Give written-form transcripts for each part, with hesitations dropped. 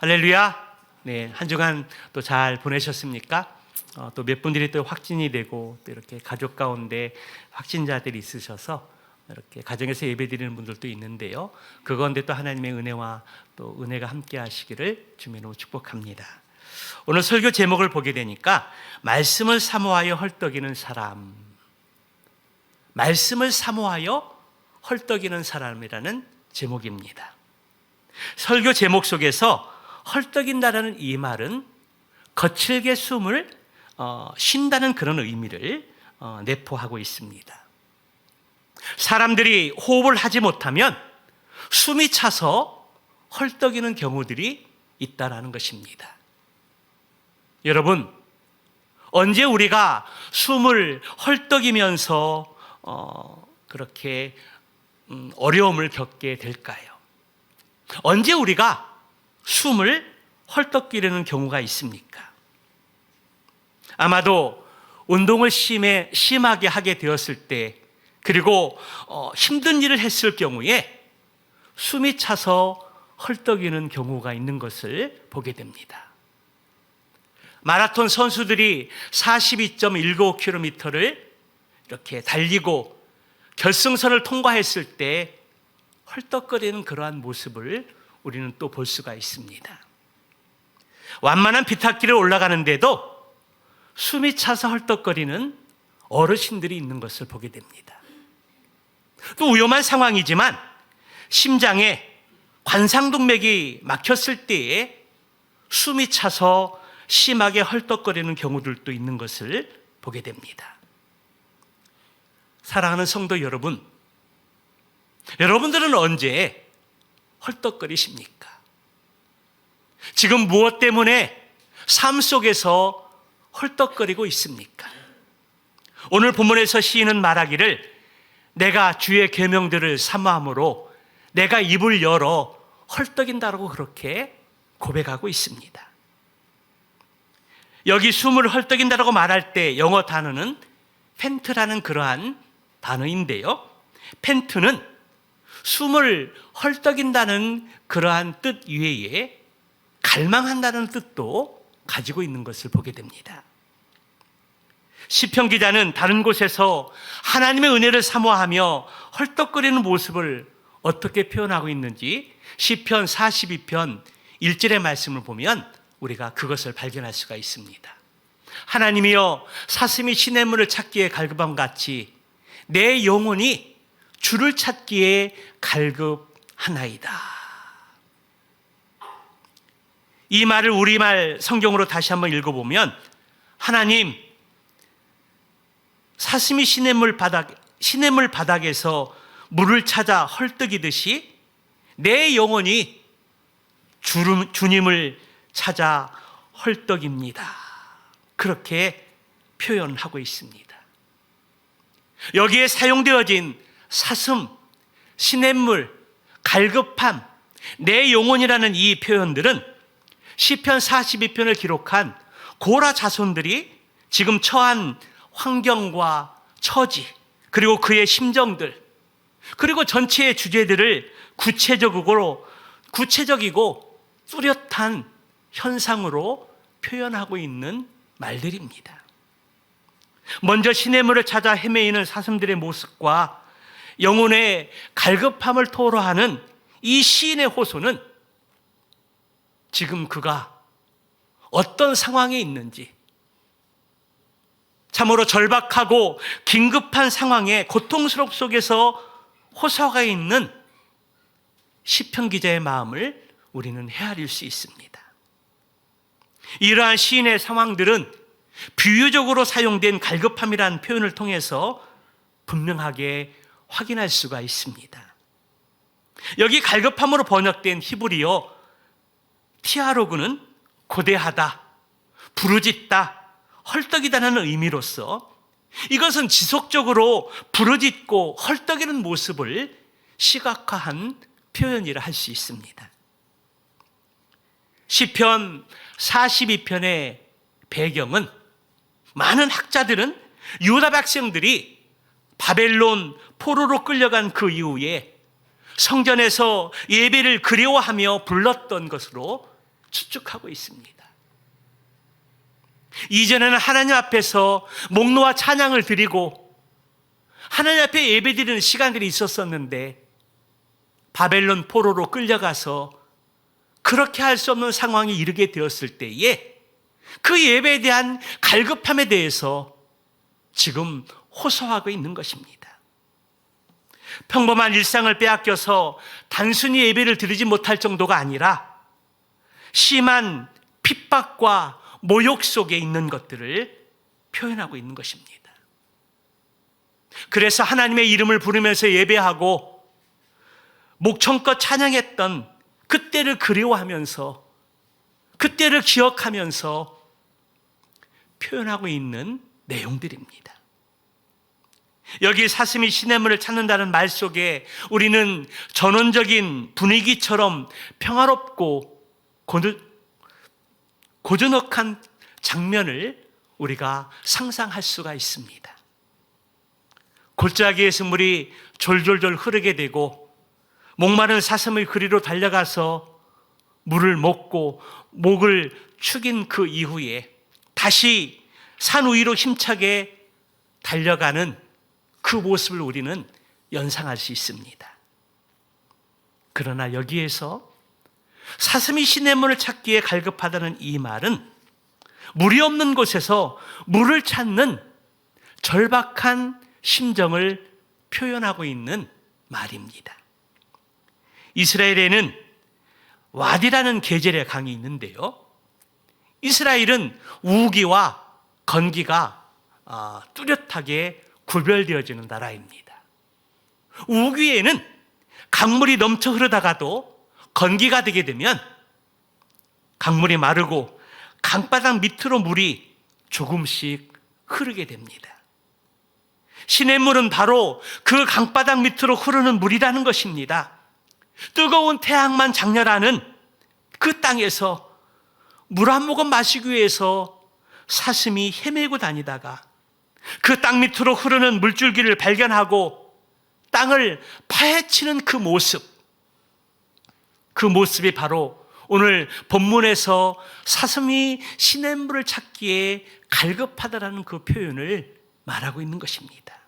할렐루야. 네, 한 주간 또 잘 보내셨습니까? 또 몇 분들이 또 확진이 되고 또 이렇게 가족 가운데 확진자들이 있으셔서 이렇게 가정에서 예배드리는 분들도 있는데요. 그 가운데 또 하나님의 은혜와 또 은혜가 함께 하시기를 주님으로 축복합니다. 오늘 설교 제목을 보게 되니까 말씀을 사모하여 헐떡이는 사람, 말씀을 사모하여 헐떡이는 사람이라는 제목입니다. 설교 제목 속에서 헐떡인다라는 이 말은 거칠게 숨을 쉰다는 그런 의미를 내포하고 있습니다. 사람들이 호흡을 하지 못하면 숨이 차서 헐떡이는 경우들이 있다라는 것입니다. 여러분, 언제 우리가 숨을 헐떡이면서 그렇게 어려움을 겪게 될까요? 언제 우리가 숨을 헐떡이려는 경우가 있습니까? 아마도 운동을 심하게 하게 되었을 때, 그리고 힘든 일을 했을 경우에 숨이 차서 헐떡이는 경우가 있는 것을 보게 됩니다. 마라톤 선수들이 42.195km를 이렇게 달리고 결승선을 통과했을 때 헐떡거리는 그러한 모습을 우리는 또 볼 수가 있습니다. 완만한 비탈길을 올라가는데도 숨이 차서 헐떡거리는 어르신들이 있는 것을 보게 됩니다. 또 위험한 상황이지만 심장에 관상동맥이 막혔을 때에 숨이 차서 심하게 헐떡거리는 경우들도 있는 것을 보게 됩니다. 사랑하는 성도 여러분, 여러분들은 언제 헐떡거리십니까? 지금 무엇 때문에 삶 속에서 헐떡거리고 있습니까? 오늘 본문에서 시인은 말하기를 내가 주의 계명들을 사모함으로 내가 입을 열어 헐떡인다라고 그렇게 고백하고 있습니다. 여기 숨을 헐떡인다라고 말할 때 영어 단어는 팬트라는 그러한 단어인데요. 팬트는 숨을 헐떡인다는 그러한 뜻 이외에 갈망한다는 뜻도 가지고 있는 것을 보게 됩니다. 시편 기자는 다른 곳에서 하나님의 은혜를 사모하며 헐떡거리는 모습을 어떻게 표현하고 있는지 시편 42편 1절의 말씀을 보면 우리가 그것을 발견할 수가 있습니다. 하나님이여 사슴이 시냇물을 찾기에 갈급함 같이 내 영혼이 주를 찾기에 갈급하나이다. 이 말을 우리말 성경으로 다시 한번 읽어보면 하나님, 사슴이 시냇물 바닥에서 물을 찾아 헐떡이듯이 내 영혼이 주님을 찾아 헐떡입니다. 그렇게 표현하고 있습니다. 여기에 사용되어진 사슴, 시냇물, 갈급함, 내 영혼이라는 이 표현들은 시편 42편을 기록한 고라 자손들이 지금 처한 환경과 처지, 그리고 그의 심정들, 그리고 전체의 주제들을 구체적이고 뚜렷한 현상으로 표현하고 있는 말들입니다. 먼저 시냇물을 찾아 헤매이는 사슴들의 모습과 영혼의 갈급함을 토로하는 이 시인의 호소는 지금 그가 어떤 상황에 있는지, 참으로 절박하고 긴급한 상황에 고통스럽 속에서 호소하고 있는 시편 기자의 마음을 우리는 헤아릴 수 있습니다. 이러한 시인의 상황들은 비유적으로 사용된 갈급함이라는 표현을 통해서 분명하게 확인할 수가 있습니다. 여기 갈급함으로 번역된 히브리어 티아로그는 고대하다, 부르짖다, 헐떡이다는 의미로서 이것은 지속적으로 부르짖고 헐떡이는 모습을 시각화한 표현이라 할 수 있습니다. 시편 42편의 배경은 많은 학자들은 유다 백성들이 바벨론 포로로 끌려간 그 이후에 성전에서 예배를 그리워하며 불렀던 것으로 추측하고 있습니다. 이전에는 하나님 앞에서 목노와 찬양을 드리고 하나님 앞에 예배드리는 시간들이 있었었는데 바벨론 포로로 끌려가서 그렇게 할 수 없는 상황이 이르게 되었을 때에 그 예배에 대한 갈급함에 대해서 지금 호소하고 있는 것입니다. 평범한 일상을 빼앗겨서 단순히 예배를 드리지 못할 정도가 아니라 심한 핍박과 모욕 속에 있는 것들을 표현하고 있는 것입니다. 그래서 하나님의 이름을 부르면서 예배하고 목청껏 찬양했던 그때를 그리워하면서 그때를 기억하면서 표현하고 있는 내용들입니다. 여기 사슴이 시냇물을 찾는다는 말 속에 우리는 전원적인 분위기처럼 평화롭고 고즈넉한 장면을 우리가 상상할 수가 있습니다. 골짜기에서 물이 졸졸졸 흐르게 되고 목마른 사슴의 그리로 달려가서 물을 먹고 목을 축인 그 이후에 다시 산 위로 힘차게 달려가는 그 모습을 우리는 연상할 수 있습니다. 그러나 여기에서 사슴이 시냇물을 찾기에 갈급하다는 이 말은 물이 없는 곳에서 물을 찾는 절박한 심정을 표현하고 있는 말입니다. 이스라엘에는 와디라는 계절의 강이 있는데요, 이스라엘은 우기와 건기가 뚜렷하게 구별되어지는 나라입니다. 우기에는 강물이 넘쳐 흐르다가도 건기가 되게 되면 강물이 마르고 강바닥 밑으로 물이 조금씩 흐르게 됩니다. 시냇물은 바로 그 강바닥 밑으로 흐르는 물이라는 것입니다. 뜨거운 태양만 장렬하는 그 땅에서 물 한 모금 마시기 위해서 사슴이 헤매고 다니다가 그 땅 밑으로 흐르는 물줄기를 발견하고 땅을 파헤치는 그 모습이 바로 오늘 본문에서 사슴이 시냇물을 찾기에 갈급하다라는 그 표현을 말하고 있는 것입니다.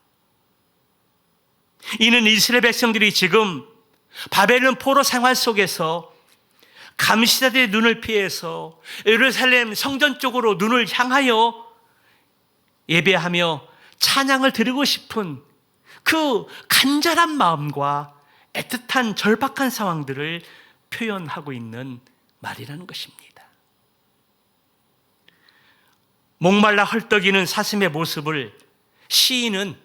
이는 이스라엘 백성들이 지금 바벨론 포로 생활 속에서 감시자들의 눈을 피해서 예루살렘 성전 쪽으로 눈을 향하여 예배하며 찬양을 드리고 싶은 그 간절한 마음과 애틋한 절박한 상황들을 표현하고 있는 말이라는 것입니다. 목말라 헐떡이는 사슴의 모습을 시인은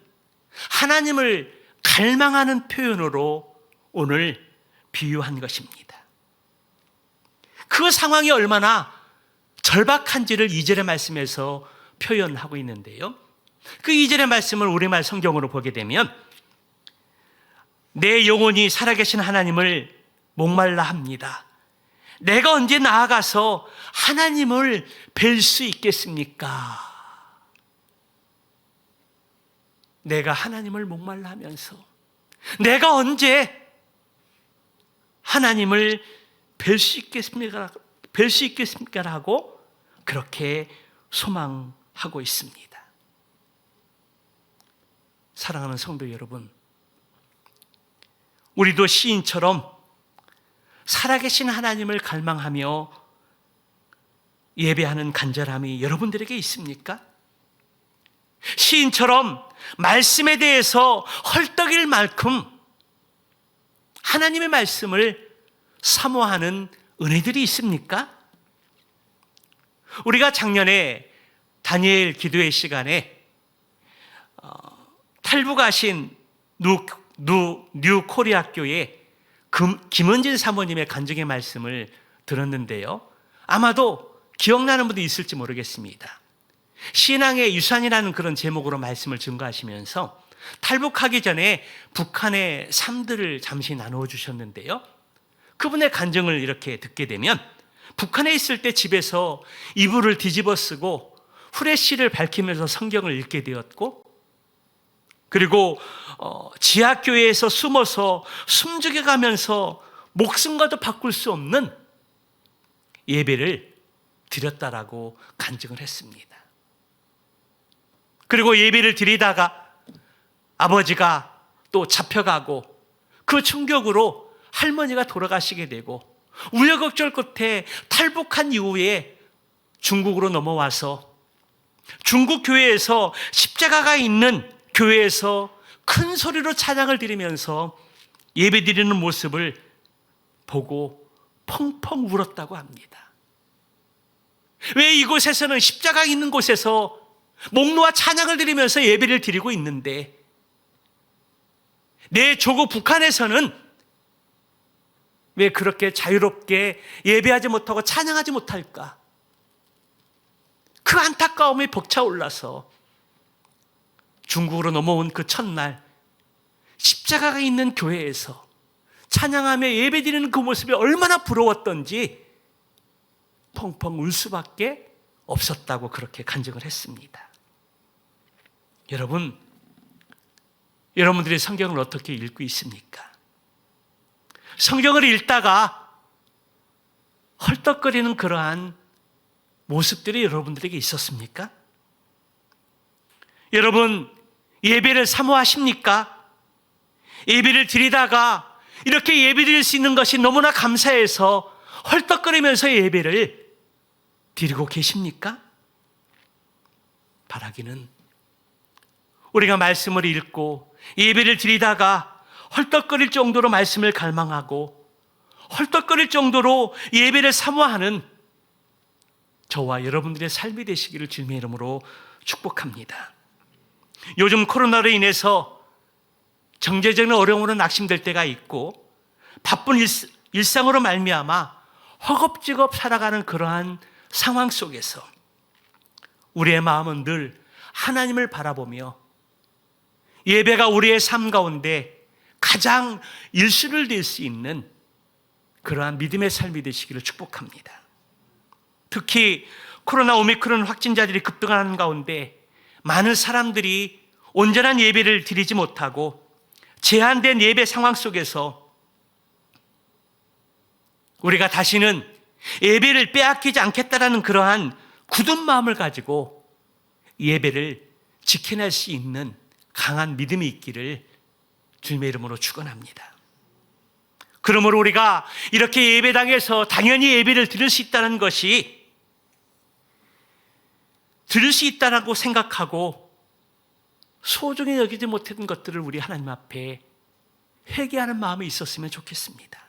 하나님을 갈망하는 표현으로 오늘 비유한 것입니다. 그 상황이 얼마나 절박한지를 2절의 말씀에서 표현하고 있는데요, 그 2절의 말씀을 우리말 성경으로 보게 되면 내 영혼이 살아계신 하나님을 목말라 합니다. 내가 언제 나아가서 하나님을 뵐 수 있겠습니까? 내가 하나님을 목말라 하면서 내가 언제 하나님을 뵐 수 있겠습니까? 라고 그렇게 소망하고 있습니다. 사랑하는 성도 여러분, 우리도 시인처럼 살아계신 하나님을 갈망하며 예배하는 간절함이 여러분들에게 있습니까? 시인처럼 말씀에 대해서 헐떡일 만큼 하나님의 말씀을 사모하는 은혜들이 있습니까? 우리가 작년에 다니엘 기도회 시간에 탈북하신 뉴 코리아 교회 김은진 사모님의 간증의 말씀을 들었는데요, 아마도 기억나는 분도 있을지 모르겠습니다. 신앙의 유산이라는 그런 제목으로 말씀을 증거하시면서 탈북하기 전에 북한의 삶들을 잠시 나누어 주셨는데요, 그분의 간증을 이렇게 듣게 되면 북한에 있을 때 집에서 이불을 뒤집어 쓰고 후레쉬를 밝히면서 성경을 읽게 되었고, 그리고 지하교회에서 숨어서 숨죽여 가면서 목숨과도 바꿀 수 없는 예배를 드렸다라고 간증을 했습니다. 그리고 예배를 드리다가 아버지가 또 잡혀가고 그 충격으로 할머니가 돌아가시게 되고 우여곡절 끝에 탈북한 이후에 중국으로 넘어와서 중국 교회에서 십자가가 있는 교회에서 큰 소리로 찬양을 드리면서 예배 드리는 모습을 보고 펑펑 울었다고 합니다. 왜 이곳에서는 십자가 있는 곳에서 목 놓아 찬양을 드리면서 예배를 드리고 있는데 내 조국 북한에서는 왜 그렇게 자유롭게 예배하지 못하고 찬양하지 못할까? 그 안타까움이 벅차올라서 중국으로 넘어온 그 첫날 십자가가 있는 교회에서 찬양하며 예배드리는 그 모습이 얼마나 부러웠던지 펑펑 울 수밖에 없었다고 그렇게 간증을 했습니다. 여러분들이 성경을 어떻게 읽고 있습니까? 성경을 읽다가 헐떡거리는 그러한 모습들이 여러분들에게 있었습니까? 여러분, 예배를 사모하십니까? 예배를 드리다가 이렇게 예배 드릴 수 있는 것이 너무나 감사해서 헐떡거리면서 예배를 드리고 계십니까? 바라기는 우리가 말씀을 읽고 예배를 드리다가 헐떡거릴 정도로 말씀을 갈망하고 헐떡거릴 정도로 예배를 사모하는 저와 여러분들의 삶이 되시기를 주님의 이름으로 축복합니다. 요즘 코로나로 인해서 경제적인 어려움으로 낙심될 때가 있고 바쁜 일상으로 말미암아 허겁지겁 살아가는 그러한 상황 속에서 우리의 마음은 늘 하나님을 바라보며 예배가 우리의 삶 가운데 가장 일수를 낼 수 있는 그러한 믿음의 삶이 되시기를 축복합니다. 특히 코로나 오미크론 확진자들이 급등하는 가운데 많은 사람들이 온전한 예배를 드리지 못하고 제한된 예배 상황 속에서 우리가 다시는 예배를 빼앗기지 않겠다라는 그러한 굳은 마음을 가지고 예배를 지켜낼 수 있는 강한 믿음이 있기를 주님의 이름으로 축원합니다. 그러므로 우리가 이렇게 예배당에서 당연히 예배를 드릴 수 있다는 것이 드릴 수 있다라고 생각하고 소중히 여기지 못했던 것들을 우리 하나님 앞에 회개하는 마음이 있었으면 좋겠습니다.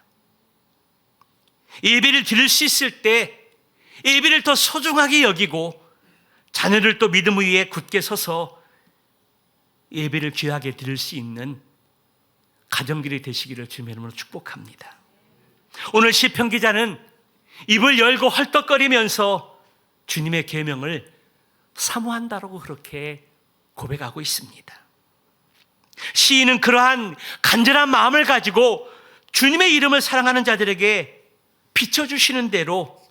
예배를 드릴 수 있을 때 예배를 더 소중하게 여기고 자녀를 또 믿음 위에 굳게 서서 예배를 귀하게 드릴 수 있는 가정들이 되시기를 주님의 이름으로 축복합니다. 오늘 시편 기자는 입을 열고 헐떡거리면서 주님의 계명을 사모한다라고 그렇게 고백하고 있습니다. 시인은 그러한 간절한 마음을 가지고 주님의 이름을 사랑하는 자들에게 비춰주시는 대로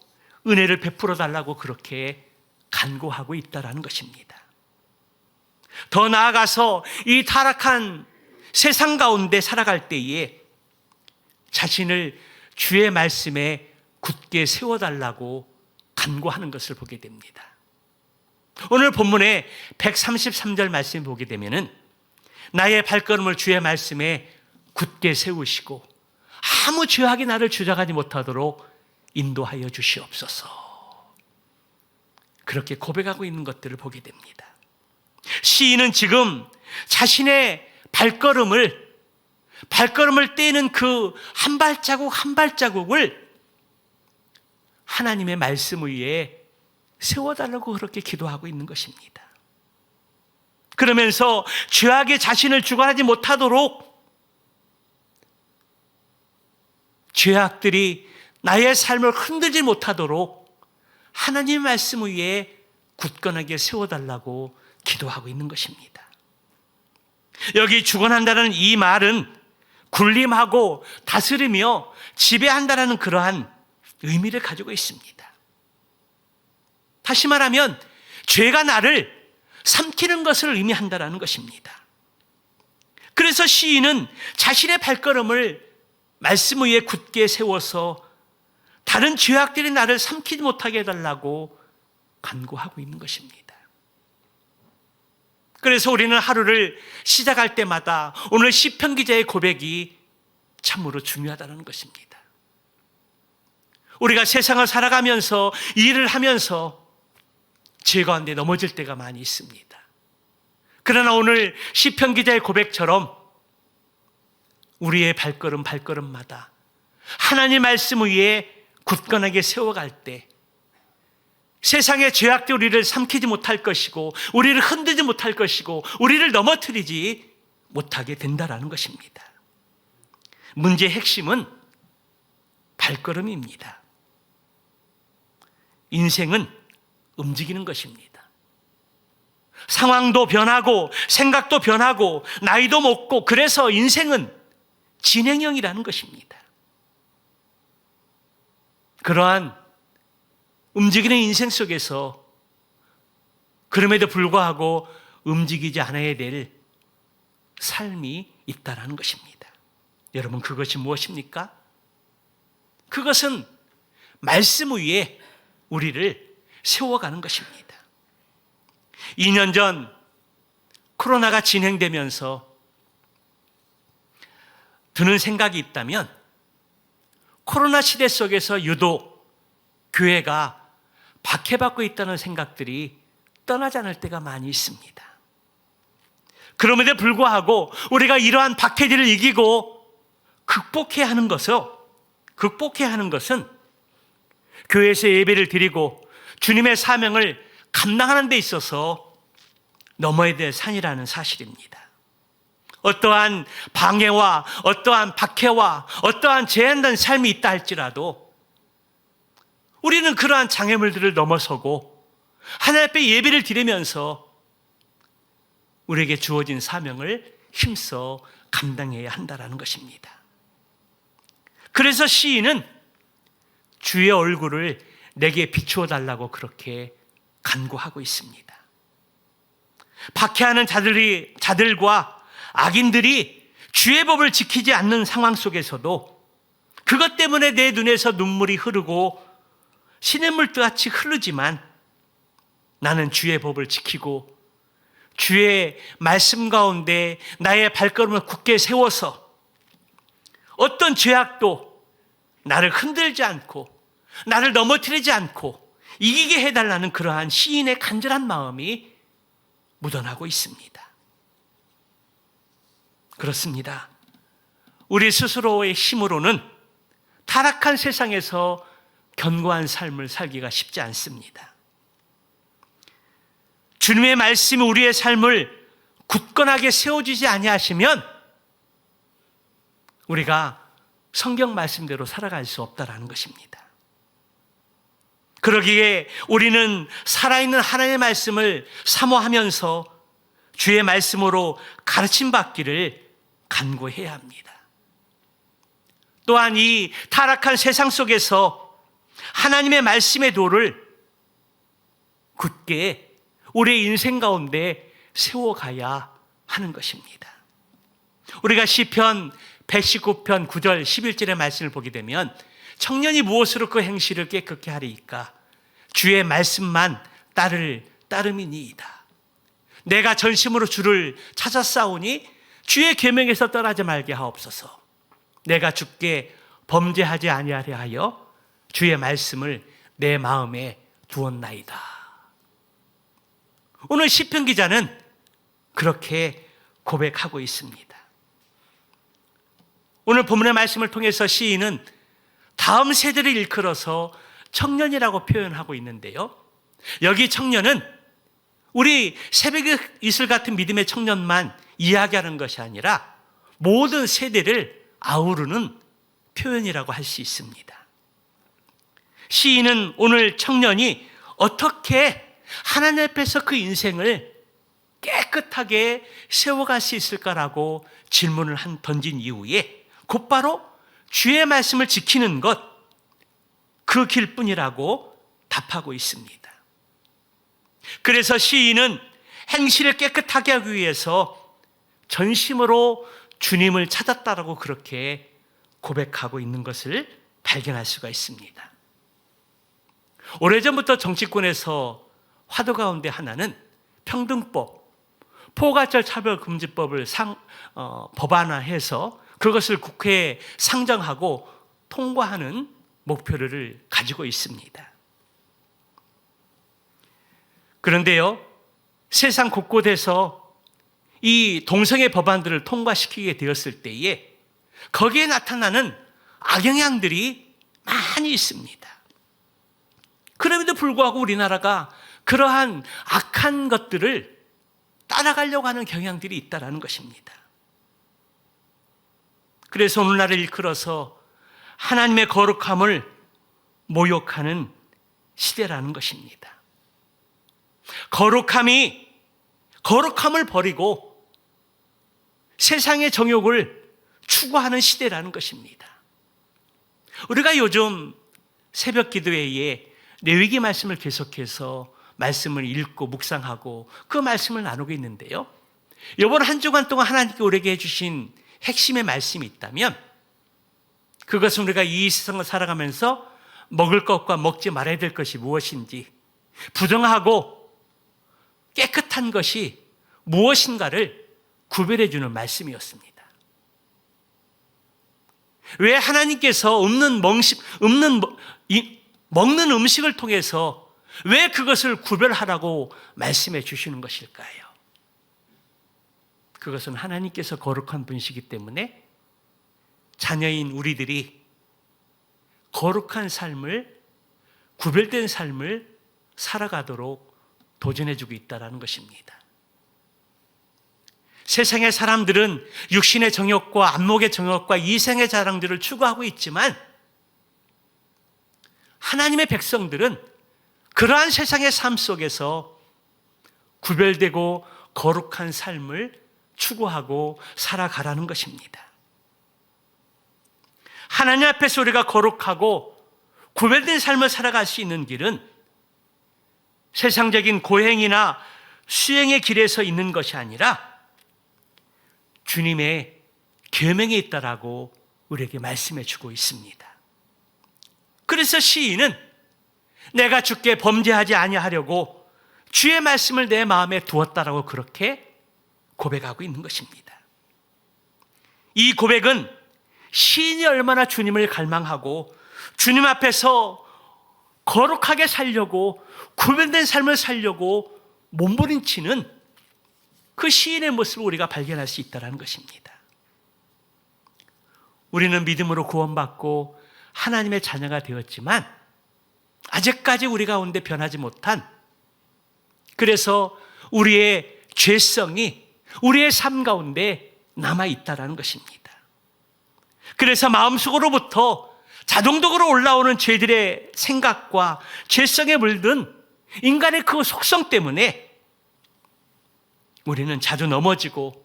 은혜를 베풀어 달라고 그렇게 간구하고 있다라는 것입니다. 더 나아가서 이 타락한 세상 가운데 살아갈 때에 자신을 주의 말씀에 굳게 세워달라고 간구하는 것을 보게 됩니다. 오늘 본문의 133절 말씀 보게 되면은 나의 발걸음을 주의 말씀에 굳게 세우시고 아무 죄악이 나를 주장하지 못하도록 인도하여 주시옵소서. 그렇게 고백하고 있는 것들을 보게 됩니다. 시인은 지금 자신의 발걸음을 떼는 그 한 발자국 한 발자국을 하나님의 말씀 위에 세워달라고 그렇게 기도하고 있는 것입니다. 그러면서 죄악에 자신을 주관하지 못하도록 죄악들이 나의 삶을 흔들지 못하도록 하나님의 말씀 위에 굳건하게 세워달라고 기도하고 있는 것입니다. 여기 주관한다는 이 말은 군림하고 다스리며 지배한다는 그러한 의미를 가지고 있습니다. 다시 말하면 죄가 나를 삼키는 것을 의미한다는 것입니다. 그래서 시인은 자신의 발걸음을 말씀 위에 굳게 세워서 다른 죄악들이 나를 삼키지 못하게 해달라고 간구하고 있는 것입니다. 그래서 우리는 하루를 시작할 때마다 오늘 시편 기자의 고백이 참으로 중요하다는 것입니다. 우리가 세상을 살아가면서 일을 하면서 죄 가운데 넘어질 때가 많이 있습니다. 그러나 오늘 시편 기자의 고백처럼 우리의 발걸음마다 하나님 말씀 위에 굳건하게 세워갈 때 세상의 죄악들 우리를 삼키지 못할 것이고 우리를 흔들지 못할 것이고 우리를 넘어뜨리지 못하게 된다라는 것입니다. 문제의 핵심은 발걸음입니다. 인생은 움직이는 것입니다. 상황도 변하고 생각도 변하고 나이도 먹고 그래서 인생은 진행형이라는 것입니다. 그러한 움직이는 인생 속에서 그럼에도 불구하고 움직이지 않아야 될 삶이 있다는 것입니다. 여러분, 그것이 무엇입니까? 그것은 말씀 위에 우리를 세워가는 것입니다. 2년 전 코로나가 진행되면서 드는 생각이 있다면 코로나 시대 속에서 유독 교회가 박해받고 있다는 생각들이 떠나지 않을 때가 많이 있습니다. 그럼에도 불구하고 우리가 이러한 박해들을 이기고 극복해야 하는 것은 교회에서 예배를 드리고 주님의 사명을 감당하는 데 있어서 넘어야 될 산이라는 사실입니다. 어떠한 방해와 어떠한 박해와 어떠한 제한된 삶이 있다 할지라도 우리는 그러한 장애물들을 넘어서고 하나님 앞에 예배를 드리면서 우리에게 주어진 사명을 힘써 감당해야 한다는 것입니다. 그래서 시인은 주의 얼굴을 내게 비추어 달라고 그렇게 간구하고 있습니다. 박해하는 자들과 악인들이 주의 법을 지키지 않는 상황 속에서도 그것 때문에 내 눈에서 눈물이 흐르고 시냇물같이 흐르지만 나는 주의 법을 지키고 주의 말씀 가운데 나의 발걸음을 굳게 세워서 어떤 죄악도 나를 흔들지 않고 나를 넘어뜨리지 않고 이기게 해달라는 그러한 시인의 간절한 마음이 묻어나고 있습니다. 그렇습니다. 우리 스스로의 힘으로는 타락한 세상에서 견고한 삶을 살기가 쉽지 않습니다. 주님의 말씀이 우리의 삶을 굳건하게 세워주지 아니하시면 우리가 성경 말씀대로 살아갈 수 없다라는 것입니다. 그러기에 우리는 살아있는 하나님의 말씀을 사모하면서 주의 말씀으로 가르침 받기를 간구해야 합니다. 또한 이 타락한 세상 속에서 하나님의 말씀의 도를 굳게 우리의 인생 가운데 세워가야 하는 것입니다. 우리가 시편 119편 9절 11절의 말씀을 보게 되면 청년이 무엇으로 그 행실을 깨끗게 하리이까 주의 말씀만 따름이니이다. 내가 전심으로 주를 찾아 싸우니 주의 계명에서 떠나지 말게 하옵소서. 내가 주께 범죄하지 아니하려 하여 주의 말씀을 내 마음에 두었나이다. 오늘 시편 기자는 그렇게 고백하고 있습니다. 오늘 본문의 말씀을 통해서 시인은 다음 세대를 일컬어서 청년이라고 표현하고 있는데요. 여기 청년은 우리 새벽의 이슬 같은 믿음의 청년만 이야기하는 것이 아니라 모든 세대를 아우르는 표현이라고 할 수 있습니다. 시인은 오늘 청년이 어떻게 하나님 앞에서 그 인생을 깨끗하게 세워갈 수 있을까라고 질문을 던진 이후에 곧바로 주의 말씀을 지키는 것, 그 길뿐이라고 답하고 있습니다. 그래서 시인은 행실을 깨끗하게 하기 위해서 전심으로 주님을 찾았다라고 그렇게 고백하고 있는 것을 발견할 수가 있습니다. 오래전부터 정치권에서 화두 가운데 하나는 평등법, 포괄적 차별금지법을 법안화해서 그것을 국회에 상정하고 통과하는 목표를 가지고 있습니다. 그런데요, 세상 곳곳에서 이 동성애 법안들을 통과시키게 되었을 때에 거기에 나타나는 악영향들이 많이 있습니다. 그럼에도 불구하고 우리나라가 그러한 악한 것들을 따라가려고 하는 경향들이 있다는 것입니다. 그래서 오늘날을 일컬어서 하나님의 거룩함을 모욕하는 시대라는 것입니다. 거룩함을 버리고 세상의 정욕을 추구하는 시대라는 것입니다. 우리가 요즘 새벽 기도회에 레위기 말씀을 계속해서 말씀을 읽고 묵상하고 그 말씀을 나누고 있는데요, 이번 한 주간 동안 하나님께 우리에게 해주신 핵심의 말씀이 있다면 그것은 우리가 이 세상을 살아가면서 먹을 것과 먹지 말아야 될 것이 무엇인지, 부정하고 깨끗한 것이 무엇인가를 구별해 주는 말씀이었습니다. 왜 하나님께서 먹는 음식을 통해서 왜 그것을 구별하라고 말씀해 주시는 것일까요? 그것은 하나님께서 거룩한 분이시기 때문에 자녀인 우리들이 거룩한 삶을, 구별된 삶을 살아가도록 도전해 주고 있다는 것입니다. 세상의 사람들은 육신의 정욕과 안목의 정욕과 이생의 자랑들을 추구하고 있지만 하나님의 백성들은 그러한 세상의 삶 속에서 구별되고 거룩한 삶을 추구하고 살아가라는 것입니다. 하나님 앞에서 우리가 거룩하고 구별된 삶을 살아갈 수 있는 길은 세상적인 고행이나 수행의 길에서 있는 것이 아니라 주님의 계명에 있다라고 우리에게 말씀해 주고 있습니다. 그래서 시인은 내가 주께 범죄하지 아니하려고 주의 말씀을 내 마음에 두었다라고 그렇게 고백하고 있는 것입니다. 이 고백은 시인이 얼마나 주님을 갈망하고 주님 앞에서 거룩하게 살려고 구별된 삶을 살려고 몸부림치는 그 시인의 모습을 우리가 발견할 수 있다는 것입니다. 우리는 믿음으로 구원받고 하나님의 자녀가 되었지만 아직까지 우리 가운데 변하지 못한, 그래서 우리의 죄성이 우리의 삶 가운데 남아있다는 것입니다. 그래서 마음속으로부터 자동적으로 올라오는 죄들의 생각과 죄성에 물든 인간의 그 속성 때문에 우리는 자주 넘어지고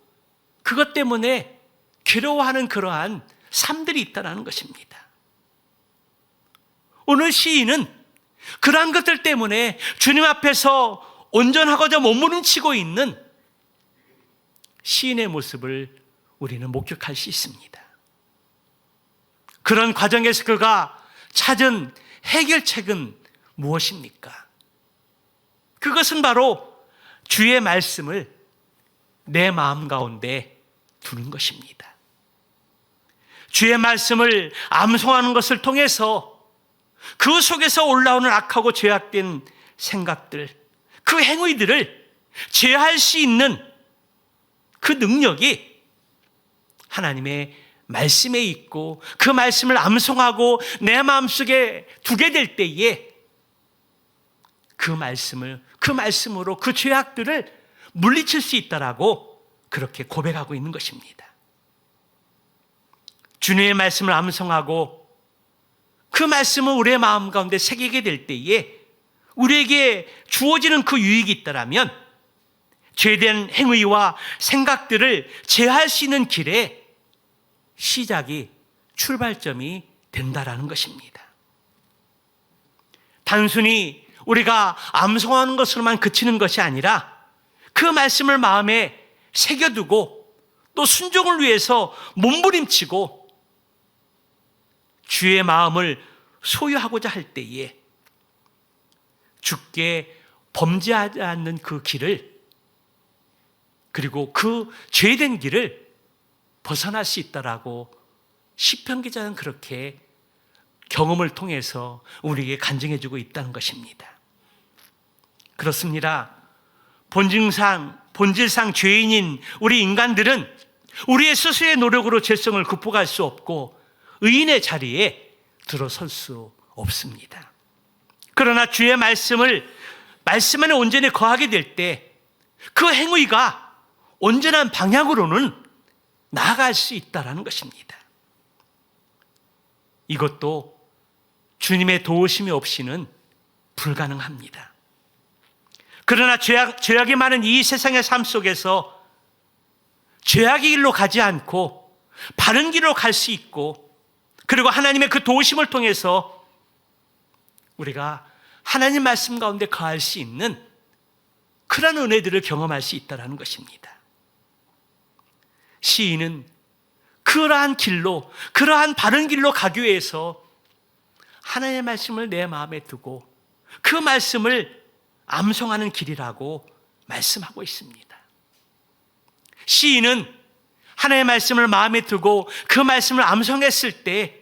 그것 때문에 괴로워하는 그러한 삶들이 있다는 것입니다. 오늘 시인은 그러한 것들 때문에 주님 앞에서 온전하고자 몸부림치고 있는 시인의 모습을 우리는 목격할 수 있습니다. 그런 과정에서 그가 찾은 해결책은 무엇입니까? 그것은 바로 주의 말씀을 내 마음 가운데 두는 것입니다. 주의 말씀을 암송하는 것을 통해서 그 속에서 올라오는 악하고 죄악된 생각들, 그 행위들을 제어할 수 있는 그 능력이 하나님의 말씀에 있고 그 말씀을 암송하고 내 마음속에 두게 될 때에 그 말씀으로 그 죄악들을 물리칠 수 있다라고 그렇게 고백하고 있는 것입니다. 주님의 말씀을 암송하고 그 말씀을 우리의 마음 가운데 새기게 될 때에 우리에게 주어지는 그 유익이 있다라면 죄된 행위와 생각들을 제어할 수 있는 길에 시작이, 출발점이 된다라는 것입니다. 단순히 우리가 암송하는 것으로만 그치는 것이 아니라 그 말씀을 마음에 새겨두고 또 순종을 위해서 몸부림치고 주의 마음을 소유하고자 할 때에 주께 범죄하지 않는 그 길을, 그리고 그 죄된 길을 벗어날 수 있다라고 시편 기자는 그렇게 경험을 통해서 우리에게 간증해주고 있다는 것입니다. 그렇습니다. 본질상 죄인인 우리 인간들은 우리의 스스로의 노력으로 죄성을 극복할 수 없고 의인의 자리에 들어설 수 없습니다. 그러나 주의 말씀 안에 온전히 거하게 될 때 그 행위가 온전한 방향으로는 나아갈 수 있다는 것입니다. 이것도 주님의 도우심이 없이는 불가능합니다. 그러나 죄악이 많은 이 세상의 삶 속에서 죄악의 길로 가지 않고 바른 길로 갈 수 있고, 그리고 하나님의 그 도우심을 통해서 우리가 하나님 말씀 가운데 거할 수 있는 그런 은혜들을 경험할 수 있다는 것입니다. 시인은 그러한 바른 길로 가기 위해서 하나님의 말씀을 내 마음에 두고 그 말씀을 암송하는 길이라고 말씀하고 있습니다. 시인은 하나님의 말씀을 마음에 두고 그 말씀을 암송했을 때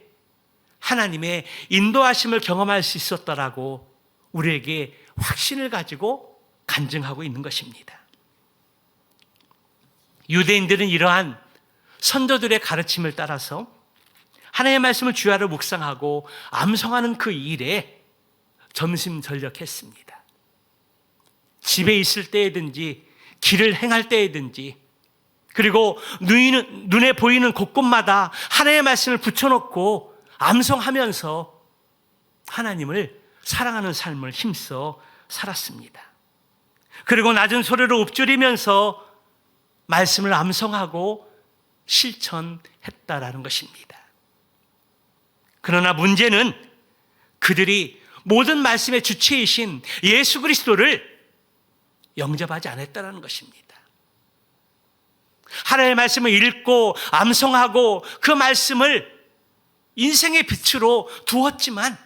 하나님의 인도하심을 경험할 수 있었다라고 우리에게 확신을 가지고 간증하고 있는 것입니다. 유대인들은 이러한 선조들의 가르침을 따라서 하나님의 말씀을 주야로 묵상하고 암송하는 그 일에 전심전력했습니다. 집에 있을 때든지 길을 행할 때든지, 그리고 눈에 보이는 곳곳마다 하나님의 말씀을 붙여놓고 암송하면서 하나님을 사랑하는 삶을 힘써 살았습니다. 그리고 낮은 소리로 읊조리면서 말씀을 암송하고 실천했다라는 것입니다. 그러나 문제는 그들이 모든 말씀의 주체이신 예수 그리스도를 영접하지 않았다는 것입니다. 하나님의 말씀을 읽고 암송하고 그 말씀을 인생의 빛으로 두었지만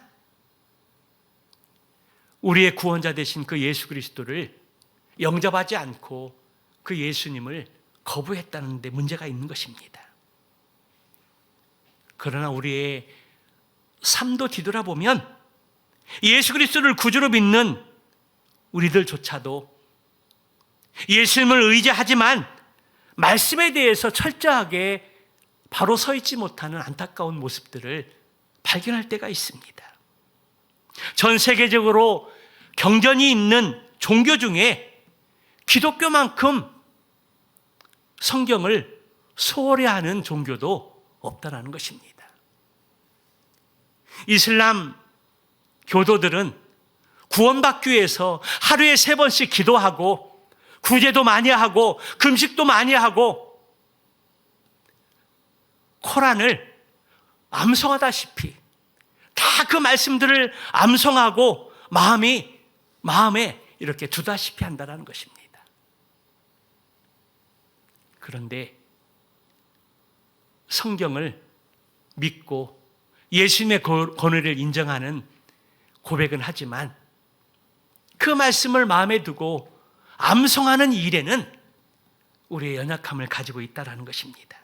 우리의 구원자 되신 그 예수 그리스도를 영접하지 않고 그 예수님을 거부했다는 데 문제가 있는 것입니다. 그러나 우리의 삶도 뒤돌아보면 예수 그리스도를 구주로 믿는 우리들조차도 예수님을 의지하지만 말씀에 대해서 철저하게 바로 서 있지 못하는 안타까운 모습들을 발견할 때가 있습니다. 전 세계적으로 경전이 있는 종교 중에 기독교만큼 성경을 소홀히 하는 종교도 없다라는 것입니다. 이슬람 교도들은 구원받기 위해서 하루에 3번씩 기도하고 구제도 많이 하고 금식도 많이 하고 코란을 암송하다시피 다 그 말씀들을 암송하고 마음에 이렇게 두다시피 한다는 것입니다. 그런데 성경을 믿고 예수님의 권위를 인정하는 고백은 하지만 그 말씀을 마음에 두고 암송하는 일에는 우리의 연약함을 가지고 있다는 것입니다.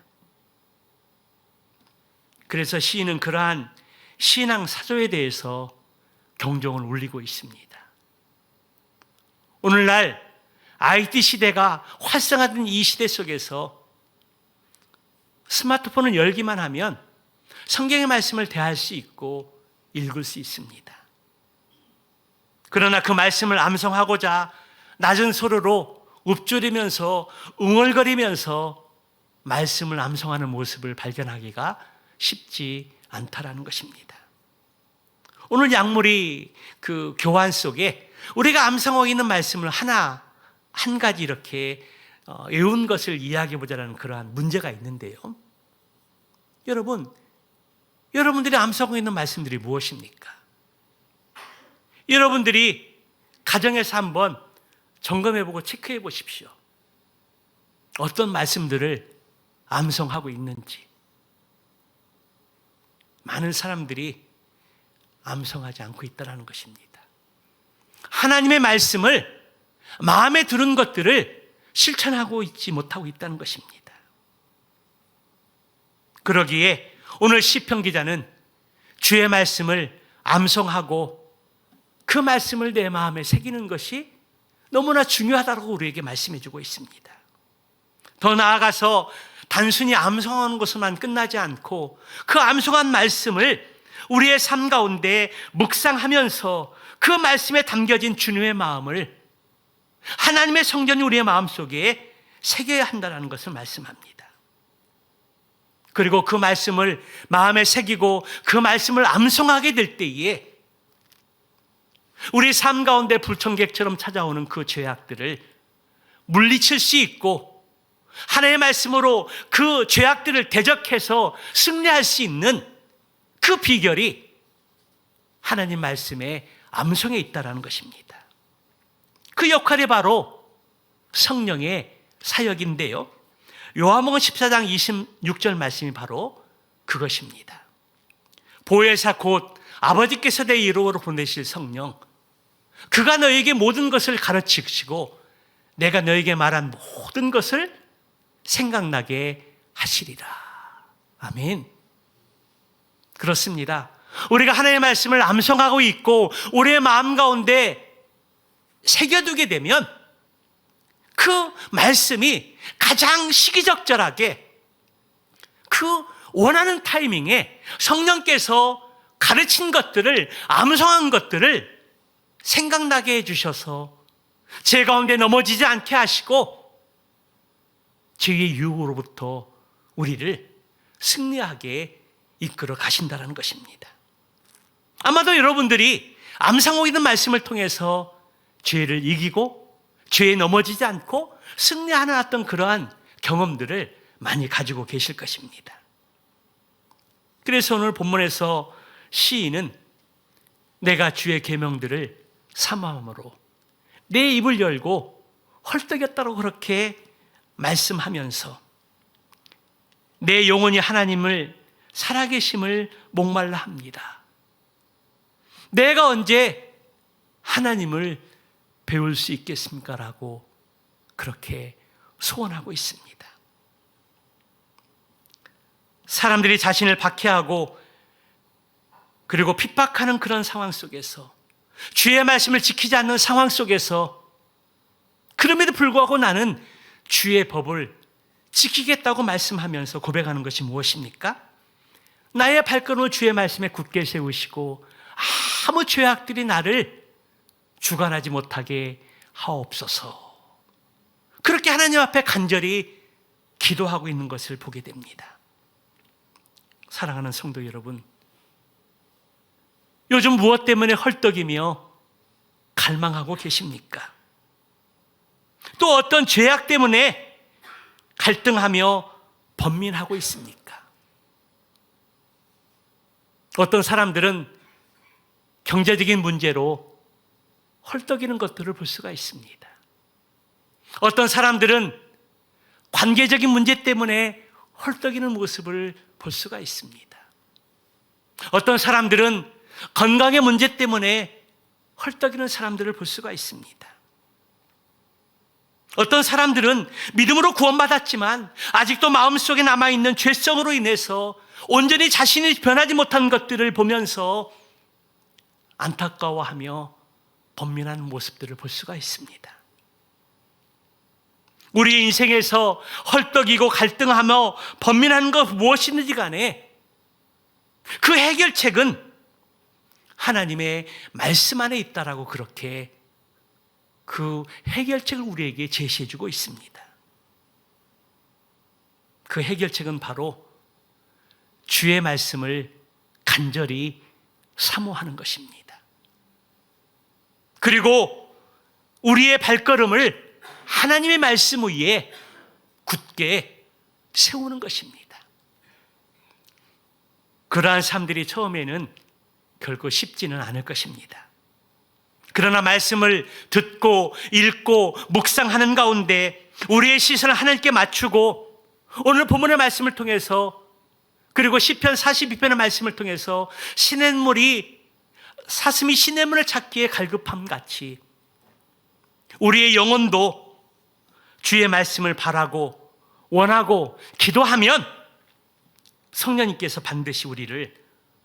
그래서 시인은 그러한 신앙 사조에 대해서 경종을 울리고 있습니다. 오늘날 IT 시대가 활성화된 이 시대 속에서 스마트폰을 열기만 하면 성경의 말씀을 대할 수 있고 읽을 수 있습니다. 그러나 그 말씀을 암송하고자 낮은 소리로 읊조리면서 웅얼거리면서 말씀을 암송하는 모습을 발견하기가 쉽지 않다라는 것입니다. 오늘 약물이 그 교환 속에 우리가 암송하고 있는 말씀을 한 가지 이렇게 외운 것을 이야기해 보자라는 그러한 문제가 있는데요. 여러분들이 암송하고 있는 말씀들이 무엇입니까? 여러분들이 가정에서 한번 점검해보고 체크해 보십시오. 어떤 말씀들을 암송하고 있는지. 많은 사람들이 암송하지 않고 있다는 것입니다. 하나님의 말씀을 마음에 들은 것들을 실천하고 있지 못하고 있다는 것입니다. 그러기에 오늘 시편 기자는 주의 말씀을 암송하고 그 말씀을 내 마음에 새기는 것이 너무나 중요하다고 우리에게 말씀해 주고 있습니다. 더 나아가서 단순히 암송하는 것으로만 끝나지 않고 그 암송한 말씀을 우리의 삶 가운데 묵상하면서 그 말씀에 담겨진 주님의 마음을 하나님의 성전이 우리의 마음속에 새겨야 한다는 것을 말씀합니다. 그리고 그 말씀을 마음에 새기고 그 말씀을 암송하게 될 때에 우리 삶 가운데 불청객처럼 찾아오는 그 죄악들을 물리칠 수 있고 하나님의 말씀으로 그 죄악들을 대적해서 승리할 수 있는 그 비결이 하나님 말씀의 암송에 있다는 것입니다. 그 역할이 바로 성령의 사역인데요. 요한복음 14장 26절 말씀이 바로 그것입니다. 보혜사 곧 아버지께서 내 이름으로 보내실 성령, 그가 너에게 모든 것을 가르치시고 내가 너에게 말한 모든 것을 생각나게 하시리라. 아멘. 그렇습니다. 우리가 하나님의 말씀을 암송하고 있고 우리의 마음 가운데 새겨두게 되면 그 말씀이 가장 시기적절하게 그 원하는 타이밍에 성령께서 가르친 것들을, 암송한 것들을 생각나게 해주셔서 죄 가운데 넘어지지 않게 하시고 죄의 유혹으로부터 우리를 승리하게 이끌어 가신다는 것입니다. 아마도 여러분들이 암송하고 있는 말씀을 통해서 죄를 이기고 죄에 넘어지지 않고 승리하는 어떤 그러한 경험들을 많이 가지고 계실 것입니다. 그래서 오늘 본문에서 시인은 내가 주의 계명들을 사모함으로 내 입을 열고 헐떡였다고 그렇게 말씀하면서 내 영혼이 하나님을 살아계심을 목말라 합니다. 내가 언제 하나님을 배울 수 있겠습니까? 라고 그렇게 소원하고 있습니다. 사람들이 자신을 박해하고 그리고 핍박하는 그런 상황 속에서 주의 말씀을 지키지 않는 상황 속에서 그럼에도 불구하고 나는 주의 법을 지키겠다고 말씀하면서 고백하는 것이 무엇입니까? 나의 발걸음을 주의 말씀에 굳게 세우시고 아무 죄악들이 나를 주관하지 못하게 하옵소서. 그렇게 하나님 앞에 간절히 기도하고 있는 것을 보게 됩니다. 사랑하는 성도 여러분, 요즘 무엇 때문에 헐떡이며 갈망하고 계십니까? 또 어떤 죄악 때문에 갈등하며 번민하고 있습니까? 어떤 사람들은 경제적인 문제로 헐떡이는 것들을 볼 수가 있습니다. 어떤 사람들은 관계적인 문제 때문에 헐떡이는 모습을 볼 수가 있습니다. 어떤 사람들은 건강의 문제 때문에 헐떡이는 사람들을 볼 수가 있습니다. 어떤 사람들은 믿음으로 구원받았지만 아직도 마음속에 남아있는 죄성으로 인해서 온전히 자신이 변하지 못한 것들을 보면서 안타까워하며 번민한 모습들을 볼 수가 있습니다. 우리 인생에서 헐떡이고 갈등하며 번민한 것 무엇이든지 간에 그 해결책은 하나님의 말씀 안에 있다라고 그렇게 그 해결책을 우리에게 제시해 주고 있습니다. 그 해결책은 바로 주의 말씀을 간절히 사모하는 것입니다. 그리고 우리의 발걸음을 하나님의 말씀 위에 굳게 세우는 것입니다. 그러한 삶들이 처음에는 결코 쉽지는 않을 것입니다. 그러나 말씀을 듣고 읽고 묵상하는 가운데 우리의 시선을 하나님께 맞추고 오늘 본문의 말씀을 통해서 그리고 시편 42편의 말씀을 통해서 시냇물이 사슴이 시냇물을 찾기에 갈급함 같이 우리의 영혼도 주의 말씀을 바라고 원하고 기도하면 성령님께서 반드시 우리를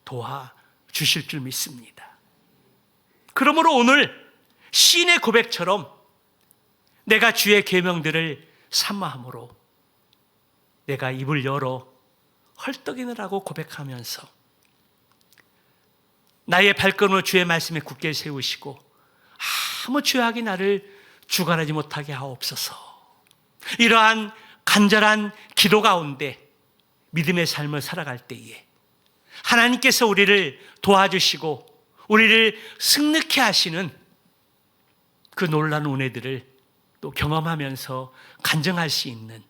도와주실 줄 믿습니다. 그러므로 오늘 시인의 고백처럼 내가 주의 계명들을 사모함으로 내가 입을 열어 헐떡이느라고 고백하면서 나의 발걸음을 주의 말씀에 굳게 세우시고 아무 죄악이 나를 주관하지 못하게 하옵소서. 이러한 간절한 기도 가운데 믿음의 삶을 살아갈 때에 하나님께서 우리를 도와주시고 우리를 승리케 하시는 그 놀라운 은혜들을 또 경험하면서 간증할 수 있는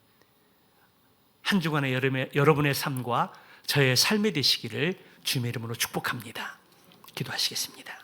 한 주간의 여러분의 삶과 저의 삶이 되시기를 주님의 이름으로 축복합니다. 기도하시겠습니다.